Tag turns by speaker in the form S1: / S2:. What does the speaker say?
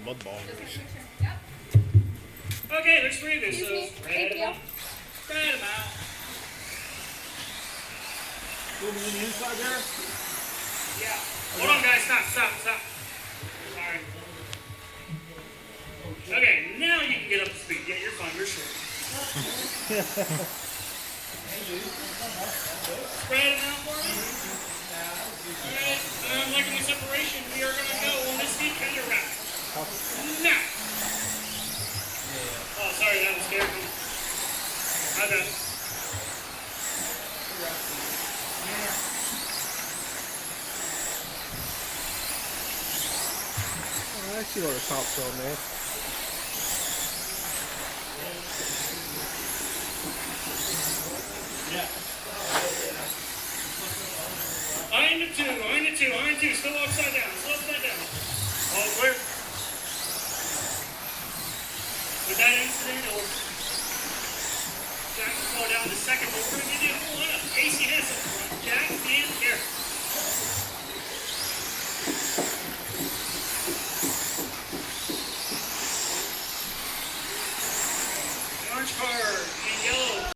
S1: mud ball.
S2: Okay, there's 3 of these. So
S3: Excuse me.
S2: spread them out. Spread them out.
S1: Moving in the inside there?
S2: Yeah. Hold on, guys. Stop. Sorry. Okay, now you can get up to speed. Yeah, you're fine. You're short. Spread them out for me. Alright, I'm liking the separation. We are going to go on this deep kind of wrap. Now. Oh, sorry, that was scary. My bad.
S4: I see what the top's on there.
S2: Yeah. Iron to two, still upside down. All clear. With that incident, or Jack will slow down the second, but we're going to give you a whole lot of AC Hess up front. Jack, stand here.